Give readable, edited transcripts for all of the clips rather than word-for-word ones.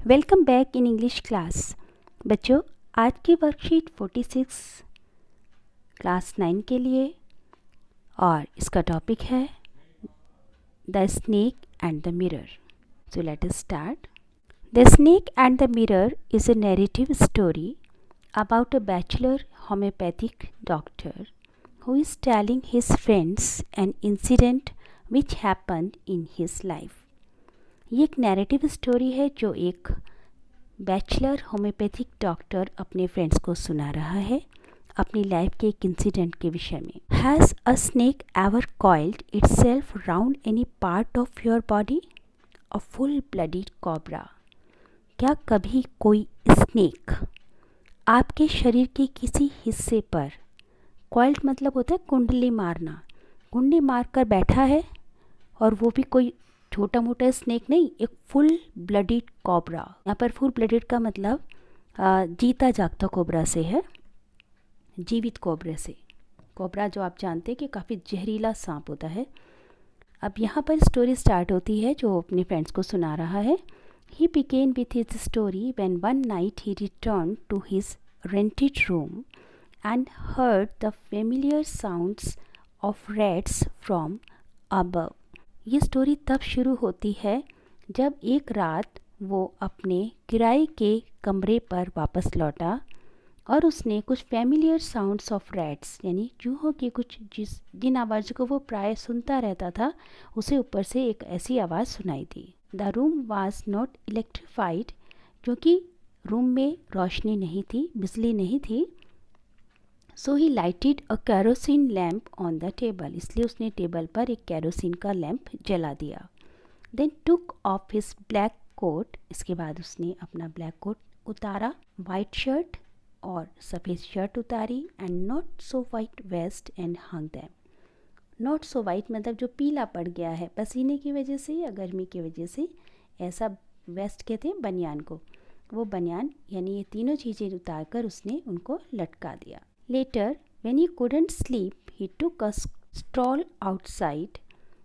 Welcome back in English class. बच्चों, आज की वर्कशीट 46 क्लास 9 के लिए और इसका टॉपिक है the snake and the mirror. So let us start. The snake and the mirror is a narrative story about a bachelor homeopathic doctor who is telling his friends an incident which happened in his life। ये एक narrative story है जो एक bachelor homeopathic doctor अपने friends को सुना रहा है अपनी लाइफ के एक इंसिडेंट के विषय में। Has a snake ever coiled itself round any part of your body? A full blooded cobra. क्या कभी कोई स्नेक आपके शरीर के किसी हिस्से पर, कॉइल्ड मतलब होता है कुंडली मारना, कुंडली मारकर बैठा है, और वो भी कोई छोटा मोटा स्नेक नहीं, एक फुल ब्लडिड कोबरा। यहाँ पर फुल ब्लडिड का मतलब जीता जागता कोबरा से है, जीवित कोबरे से। कोबरा जो आप जानते हैं कि काफ़ी जहरीला सांप होता है। अब यहाँ पर स्टोरी स्टार्ट होती है जो अपने फ्रेंड्स को सुना रहा है। He began with his story when one night he return to his rented room and heard the familiar sounds of rats from above. ये स्टोरी तब शुरू होती है जब एक रात वो अपने किराए के कमरे पर वापस लौटा और उसने कुछ फैमिलियर साउंड्स ऑफ रैट्स यानी चूहों की कुछ जिन आवाज़ों को वो प्राय सुनता रहता था, उसे ऊपर से एक ऐसी आवाज़ सुनाई दी। The room was not electrified, क्योंकि रूम में रोशनी नहीं थी, बिजली नहीं थी। So he lighted a kerosene lamp on the table, इसलिए उसने टेबल पर एक कैरोसिन का लैम्प जला दिया। Then took off his black coat, इसके बाद उसने अपना ब्लैक कोट उतारा, वाइट शर्ट और सफ़ेद शर्ट उतारी, and not so white vest and hung them. Not so white मतलब जो पीला पड़ गया है पसीने की वजह से या गर्मी की वजह से, ऐसा वेस्ट कहते हैं बनियान को, वो बनियान यानी ये तीनों चीज़ें उतार कर उसने उनको लटका दिया। Later, when he couldn't sleep, he took a stroll outside.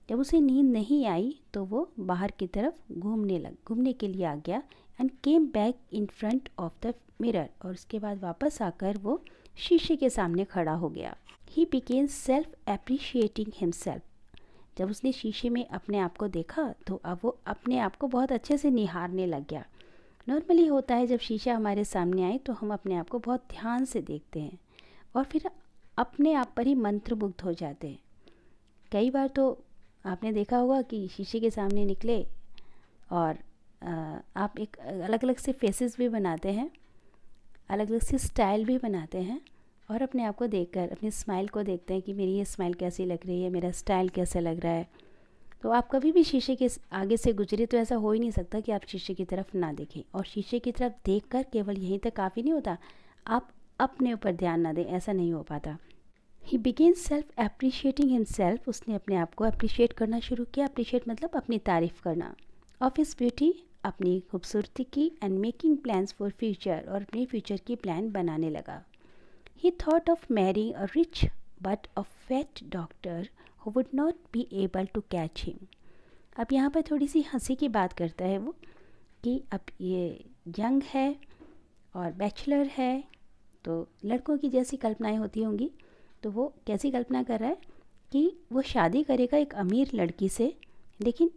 जब उसे नींद नहीं आई तो वो बाहर की तरफ घूमने के लिए आ गया। And came back in front of the mirror, और उसके बाद वापस आकर वो शीशे के सामने खड़ा हो गया। ही बिकेन सेल्फ एप्रिशिएटिंग हिमसेल्फ। जब उसने शीशे में अपने आप को देखा तो अब वो अपने आप को बहुत अच्छे से निहारने लग गया। नॉर्मली होता है जब शीशा हमारे सामने आए तो हम अपने आप को बहुत ध्यान से देखते हैं और फिर अपने आप पर ही मंत्रमुग्ध हो जाते हैं। कई बार तो आपने देखा होगा कि शीशे के सामने निकले और आप एक अलग अलग से फेसेस भी बनाते हैं, अलग अलग से स्टाइल भी बनाते हैं, और अपने आप को देखकर अपनी स्माइल को देखते हैं कि मेरी ये स्माइल कैसी लग रही है, मेरा स्टाइल कैसा लग रहा है। तो आप कभी भी शीशे के आगे से गुजरे तो ऐसा हो ही नहीं सकता कि आप शीशे की तरफ ना देखें, और शीशे की तरफ देखकर केवल यहीं तक काफ़ी नहीं होता, आप अपने ऊपर ध्यान ना दें, ऐसा नहीं हो पाता। ही बिगेन सेल्फ एप्रिशिएटिंग हिमसेल्फ, उसने अपने आप को अप्रिशिएट करना शुरू किया। अप्रिशिएट मतलब अपनी तारीफ़ करना। ऑफ हिज ब्यूटी, अपनी खूबसूरती की, and making plans for future, और अपने फ्यूचर की प्लान बनाने लगा। He thought of marrying a rich but a fat doctor who would not be able to catch him. अब यहाँ पर थोड़ी सी हंसी की बात करता है वो कि अब ये यंग है और बैचलर है, तो लड़कों की जैसी कल्पनाएं होती होंगी, तो वो कैसी कल्पना कर रहा है कि वो शादी करेगा एक अमीर लड़की से, लेकिन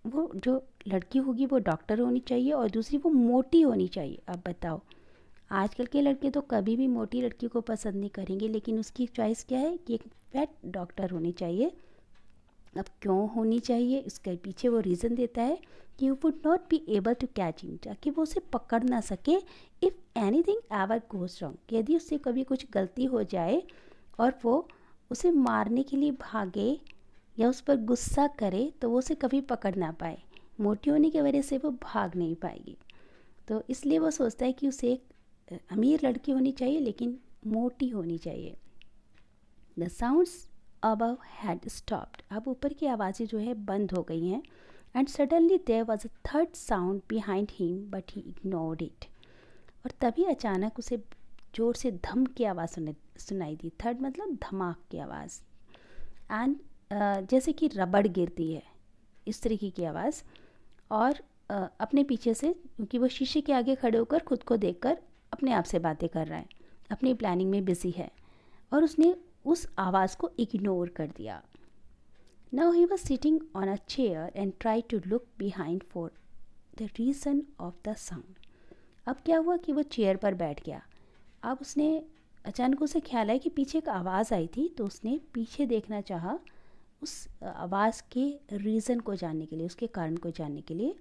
वो जो लड़की होगी वो डॉक्टर होनी चाहिए और दूसरी वो मोटी होनी चाहिए। अब बताओ, आजकल के लड़के तो कभी भी मोटी लड़की को पसंद नहीं करेंगे, लेकिन उसकी चॉइस क्या है कि एक फैट डॉक्टर होनी चाहिए। अब क्यों होनी चाहिए, इसके पीछे वो रीज़न देता है कि would not be able to catch him, ताकि वो उसे पकड़ ना सके। If anything ever goes wrong, यदि उससे कभी कुछ गलती हो जाए और वो उसे मारने के लिए भागे या उस पर गुस्सा करे तो वो उसे कभी पकड़ ना पाए। मोटी होने की वजह से वो भाग नहीं पाएगी, तो इसलिए वो सोचता है कि उसे एक अमीर लड़की होनी चाहिए लेकिन मोटी होनी चाहिए। The sounds above had stopped, अब ऊपर की आवाज़ें जो है बंद हो गई हैं। And suddenly there was a third sound behind him but he ignored it, और तभी अचानक उसे ज़ोर से धम की आवाज़ सुनाई दी। थर्ड मतलब धमाक की आवाज़, एंड जैसे कि रबड़ गिरती है इस तरीके की आवाज़, और अपने पीछे से, क्योंकि वो शीशे के आगे खड़े होकर खुद को देखकर अपने आप से बातें कर रहा है, अपनी प्लानिंग में बिजी है, और उसने उस आवाज़ को इग्नोर कर दिया. Now he was sitting on a chair and try to look behind for the reason of the sound. अब क्या हुआ कि वो चेयर पर बैठ गया. अब उसने अचानक उसे ख्याल आया कि पीछे एक आवाज़ आई थी, तो उसने पीछे देखना चाहा उस आवाज़ के रीज़न को जानने के लिए, उसके कारण को जानने के लिए.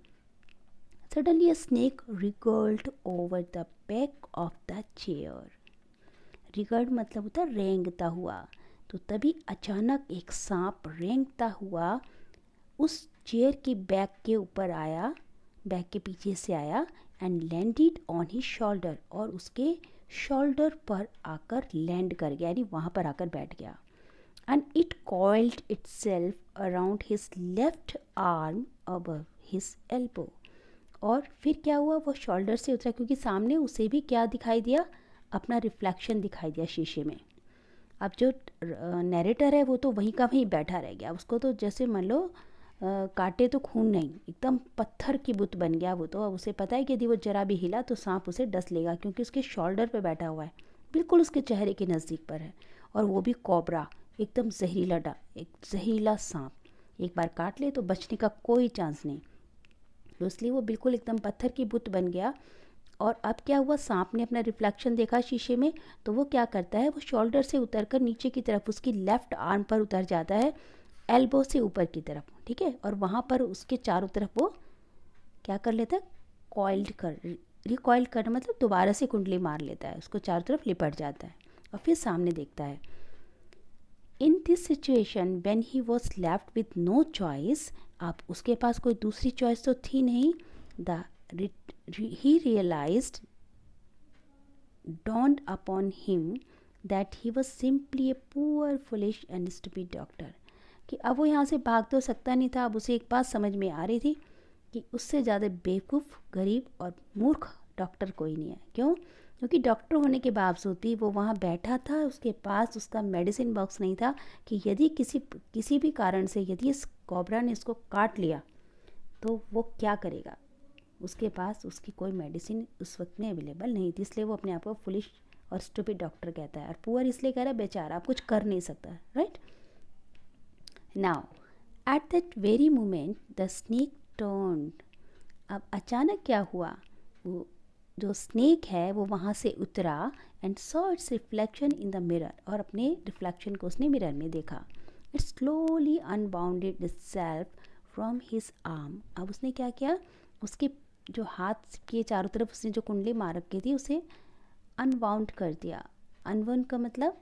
Suddenly a snake wriggled over the back of the chair. Wriggled मतलब होता है रेंगता हुआ. तो तभी अचानक एक सांप रेंगता हुआ उस चेयर की बैक के ऊपर आया, बैक के पीछे से आया, and landed on his shoulder, और उसके शोल्डर पर आकर लैंड कर गया, यानी वहाँ पर आकर बैठ गया. And it coiled itself around his left arm above his elbow. और फिर क्या हुआ, वो शोल्डर से उतरा, क्योंकि सामने उसे भी क्या दिखाई दिया, अपना रिफ्लेक्शन दिखाई दिया शीशे में. अब जो नैरेटर है वो तो वहीं का वहीं बैठा रह गया. उसको तो जैसे मान लो काटे तो खून नहीं, एकदम पत्थर की बुत बन गया वो तो. अब उसे पता है कि यदि वो जरा भी हिला तो सांप उसे डस लेगा, क्योंकि उसके शोल्डर पे बैठा हुआ है, बिल्कुल उसके चेहरे के नज़दीक पर है, और वो भी कोबरा, एकदम जहरीला एक जहरीला सांप. एक बार काट ले तो बचने का कोई चांस नहीं. तो इसलिए वो बिल्कुल एकदम पत्थर की बुत बन गया. और अब क्या हुआ, सांप ने अपना रिफ्लेक्शन देखा शीशे में, तो वो क्या करता है, वो शोल्डर से उतरकर नीचे की तरफ उसकी लेफ़्ट आर्म पर उतर जाता है, एल्बो से ऊपर की तरफ, ठीक है. और वहाँ पर उसके चारों तरफ वो क्या कर लेता है, रिकॉइल्ड करना मतलब दोबारा से कुंडली मार लेता है, उसको चारों तरफ लिपट जाता है, और फिर सामने देखता है. In this situation when he was left with no choice, अब उसके पास कोई दूसरी चॉइस तो थी नहीं. He realized, dawned upon him that he was simply a poor, foolish and stupid doctor. कि अब वो यहाँ से भाग तो सकता नहीं था. अब उसे एक बात समझ में आ रही थी कि उससे ज़्यादा बेवकूफ़, गरीब और मूर्ख डॉक्टर कोई नहीं है. क्यों? क्योंकि डॉक्टर होने के बावजूद भी वो वहाँ बैठा था, उसके पास उसका मेडिसिन बॉक्स नहीं था कि यदि किसी भी कारण से यदि इस कोबरा ने इसको काट लिया तो वो क्या करेगा. उसके पास उसकी कोई मेडिसिन उस वक्त में अवेलेबल नहीं थी, इसलिए वो अपने आप को फुलिश और स्टूपिड डॉक्टर कहता है. और पुअर इसलिए कह रहा है बेचारा, आप कुछ कर नहीं सकता, right. Now at that very moment the snake turned. अब अचानक क्या हुआ, वो जो स्नेक है वो वहाँ से उतरा and saw it's reflection in the mirror, और अपने रिफ्लेक्शन को उसने मिरर में देखा. It slowly unbounded itself from his arm. अब उसने क्या किया, उसके जो हाथ के चारों तरफ उसने जो कुंडली मार रखी थी उसे अनबाउंड कर दिया. अनबाउंड का मतलब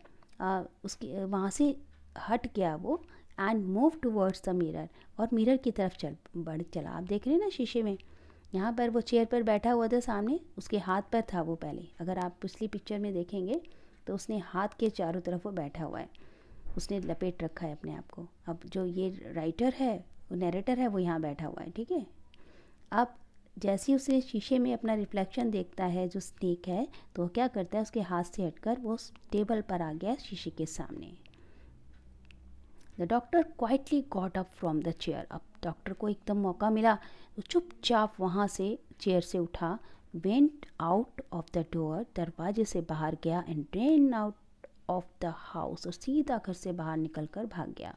उसके वहाँ से हट गया वो, and move towards the mirror, और मिरर की तरफ चला. आप देख रहे हैं ना शीशे में, यहाँ पर वो चेयर पर बैठा हुआ था, सामने उसके हाथ पर था वो पहले. अगर आप पिछली पिक्चर में देखेंगे तो उसने हाथ के चारों तरफ वो बैठा हुआ है, उसने लपेट रखा है अपने आप को. अब जो ये राइटर है, वो नैरेटर है, वो यहाँ बैठा हुआ है, ठीक है. अब जैसे ही उसे शीशे में अपना रिफ्लेक्शन देखता है जो स्नेक है, तो वो क्या करता है, उसके हाथ से हटकर वो टेबल पर आ गया शीशे के सामने. The doctor quietly got up from the chair. अब डॉक्टर को एकदम मौका मिला तो चुपचाप वहाँ से चेयर से उठा, went out of the door, दरवाजे से बाहर गया, and ran out of the house, और सीधा घर से बाहर निकल कर भाग गया.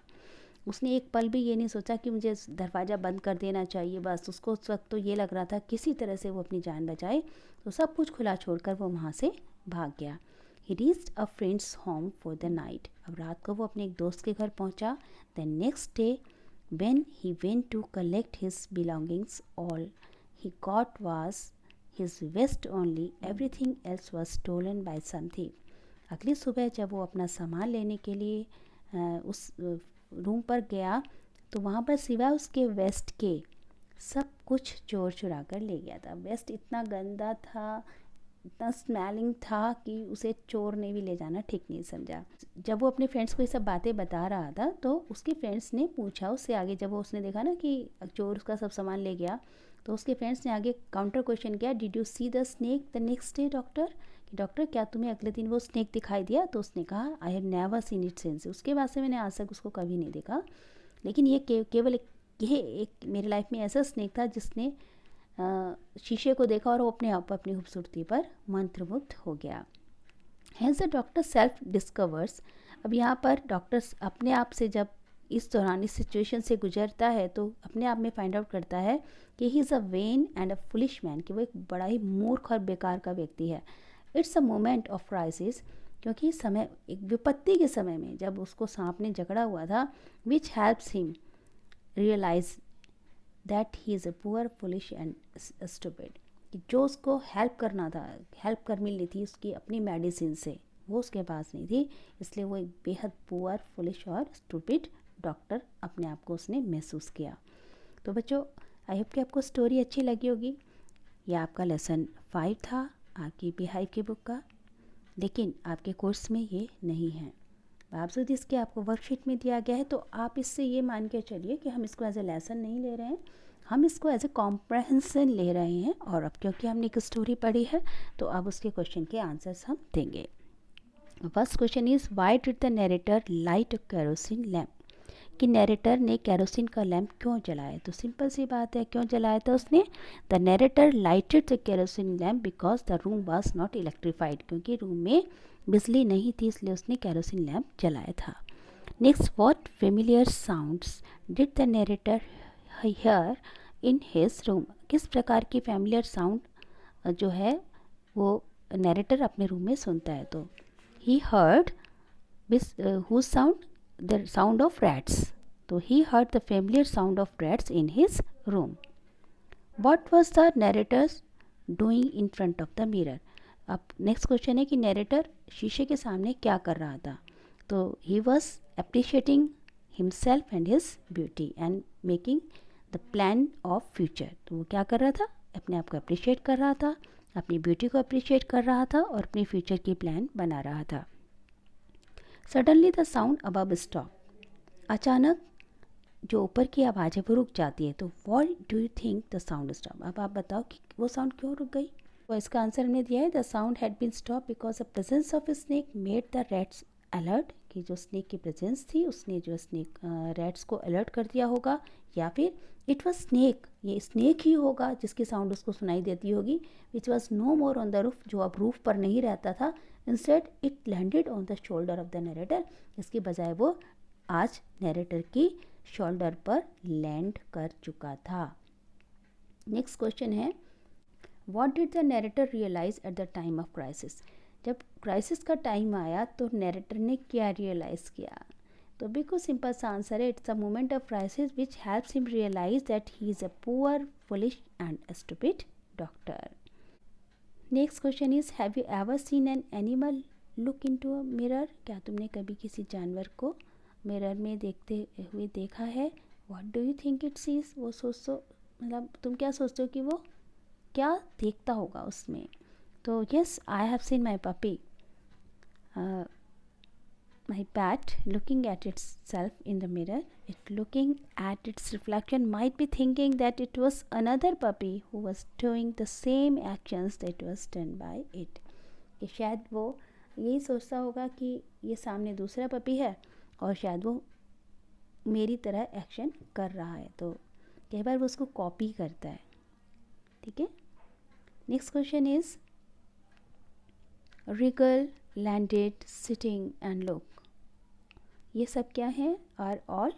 उसने एक पल भी ये नहीं सोचा कि मुझे दरवाज़ा बंद कर देना चाहिए. बस उसको उस वक्त तो ये लग रहा था किसी तरह से वो अपनी जान बचाए, तो सब कुछ खुला छोड़कर वो वहाँ से भाग गया. ही reached a friends home for the night. अब रात को वो अपने एक दोस्त के घर पहुँचा. The next day when he went to collect his belongings, all he got was his vest only, everything else was stolen by some thief. अगली सुबह जब वो अपना सामान लेने के लिए उस रूम पर गया, तो वहाँ पर सिवाय उसके वेस्ट के सब कुछ चोर चुरा कर ले गया था. वेस्ट इतना गंदा था, इतना स्मेलिंग था कि उसे चोर ने भी ले जाना ठीक नहीं समझा. जब वो अपने फ्रेंड्स को ये सब बातें बता रहा था, तो उसके फ्रेंड्स ने पूछा उससे आगे, जब वो उसने देखा ना कि चोर उसका सब सामान ले गया, तो उसके फ्रेंड्स ने आगे काउंटर क्वेश्चन किया, did you see the snake the next day doctor, कि डॉक्टर क्या तुम्हें अगले दिन वो स्नेक दिखाई दिया. तो उसने कहा, I have never seen it since. उसके बाद से मैंने आज तक उसको कभी नहीं देखा, लेकिन ये केवल ये एक मेरे लाइफ में ऐसा स्नेक था जिसने शीशे को देखा और वो अपने आप अपनी खूबसूरती पर मंत्रमुग्ध हो गया। Has the doctor self discovers, अब यहाँ पर डॉक्टर्स अपने आप से जब इस दौरान इस सिचुएशन से गुजरता है तो अपने आप में फाइंड आउट करता है कि ही is a when and a foolish man, कि वो एक बड़ा ही मूर्ख और बेकार का व्यक्ति है। It's a moment of crisis, क्योंकि समय एक विपत्ति के समय में जब उसको सांप ने जकड़ा हुआ था, which helps him realise that he is a poor foolish and stupid, कि जो उसको हेल्प करना था, हेल्प कर मिलनी थी उसकी अपनी मेडिसिन से, वो उसके पास नहीं थी, इसलिए वो एक बेहद पुअर फुलिश और स्टूपिड डॉक्टर अपने आप को उसने महसूस किया। तो बच्चों, आई होप कि आपको स्टोरी अच्छी लगी होगी। यह आपका लेसन 5 था आपकी बिहाइव की बुक का, लेकिन आपके कोर्स में ये नहीं है। बावजूद इसके आपको वर्कशीट में दिया गया है, तो आप इससे ये मान के चलिए कि हम इसको एज ए लेसन नहीं ले रहे हैं, हम इसको एज ए कॉम्प्रहेंसन ले रहे हैं। और अब क्योंकि हमने एक स्टोरी पढ़ी है तो अब उसके क्वेश्चन के आंसर्स हम देंगे। First question is why did the narrator light a kerosene lamp, कि नरेटर ने केरोसिन का लैम्प क्यों जलाया। तो सिंपल सी बात है, क्यों जलाया था उसने। The narrator lighted the kerosene lamp because the room was not electrified, क्योंकि रूम में बिजली नहीं थी इसलिए उसने केरोसिन लैम्प जलाया था। Next, what familiar sounds did the narrator here in his room, किस प्रकार की फेमिलियर साउंड जो है वो नरेटर अपने रूम में सुनता है। तो he heard whose sound, the sound of rats, so he heard the familiar sound of rats in his room. What was the narrator doing in front of the mirror, अब next question है कि narrator शीशे के सामने क्या कर रहा था। तो he was appreciating himself and his beauty and making the plan of future, तो वो क्या कर रहा था, अपने आप को अप्रिशिएट कर रहा था, अपनी ब्यूटी को अप्रिशिएट कर रहा था और अपनी फ्यूचर की प्लान बना रहा था। Suddenly the sound above stop, अचानक जो ऊपर की आवाज़ है वो रुक जाती है। तो what do you think the sound stop, अब आप बताओ कि वो साउंड क्यों रुक गई। तो इसका आंसर हमने दिया है, the sound had been stop because the presence of snake made the rats alert, कि जो स्नेक की प्रेजेंस थी उसने जो स्नेक रैट्स को अलर्ट कर दिया होगा, या फिर इट वॉज स्नेक, ये स्नेक ही होगा जिसकी साउंड उसको सुनाई देती होगी, which was no more on the roof, जो अब रूफ पर नहीं रहता था। Instead it landed on the shoulder of the narrator, इसकी बजाय वो आज नरेटर की शोल्डर पर लैंड कर चुका था। नेक्स्ट क्वेश्चन है, what did the narrator realise at the time of crisis, जब क्राइसिस का टाइम आया तो नरेटर ने क्या रियलाइज़ किया। तो बिल्कुल सिंपल सा आंसर है, it's a moment of crisis which helps him realise that he is a poor foolish and stupid doctor. Next question is, have you ever seen an animal look into a mirror, क्या तुमने कभी किसी जानवर को mirror में देखते हुए देखा है। What do you think it sees, वो मतलब तुम क्या सोचते हो कि वो क्या देखता होगा उसमें। तो yes, I have seen my puppy, my pet looking at itself in the mirror. It looking at its reflection might be thinking that it was another puppy who was doing the same actions that was done by it, कि शायद वो यही सोचता होगा कि ये सामने दूसरा पपी है और शायद वो मेरी तरह एक्शन कर रहा है, तो कई बार वो उसको कॉपी करता है। ठीक है, next question is, Regal, landed, sitting and look, ये सब क्या हैं, आर ऑल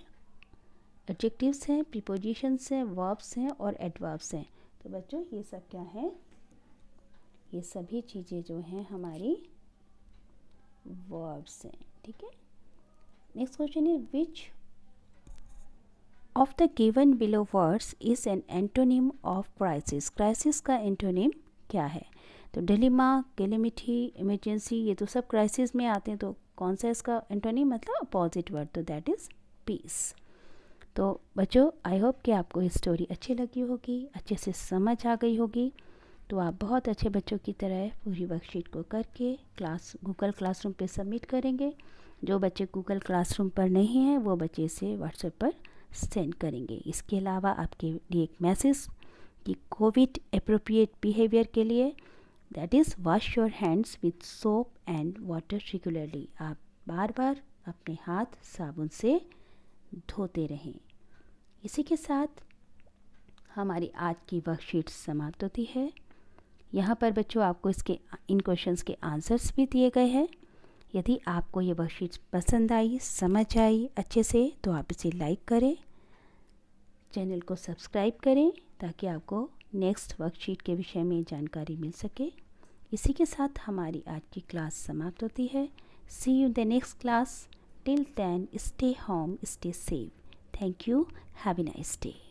एडजेक्टिव्स हैं, प्रीपोजिशंस हैं, वर्ब्स हैं और एडवर्ब्स हैं। तो बच्चों ये सब क्या हैं, ये सभी चीज़ें जो हैं हमारी वर्ब्स हैं। ठीक है, नेक्स्ट क्वेश्चन है, which of the given below words is an antonym of crisis, crisis का एंटोनिम क्या है। तो डिलेमा, कैलेमिटी, इमरजेंसी, ये तो सब क्राइसिस में आते हैं, तो कौन सा इसका एंटोनिम मतलब अपोजिट वर्ड, तो दैट इज़ पीस। तो बच्चों आई होप कि आपको ये स्टोरी अच्छी लगी होगी, अच्छे से समझ आ गई होगी। तो आप बहुत अच्छे बच्चों की तरह पूरी वर्कशीट को करके गूगल क्लासरूम पे सबमिट करेंगे। जो बच्चे गूगल क्लासरूम पर नहीं हैं वो बच्चे इसे व्हाट्सएप पर सेंड करेंगे। इसके अलावा आपके लिए एक मैसेज कि कोविड अप्रोप्रिएट बिहेवियर के लिए, that is wash your hands with soap and water regularly, आप बार बार अपने हाथ साबुन से धोते रहें। इसी के साथ हमारी आज की वर्कशीट समाप्त होती है। यहाँ पर बच्चों आपको इन क्वेश्चंस के आंसर्स भी दिए गए हैं। यदि आपको ये वर्कशीट पसंद आई, समझ आई अच्छे से, तो आप इसे लाइक करें, चैनल को सब्सक्राइब करें ताकि आपको नेक्स्ट वर्कशीट के विषय में जानकारी मिल सके। इसी के साथ हमारी आज की क्लास समाप्त होती है। See you in the next class. Till then stay home, stay safe. Thank you. Have a nice day.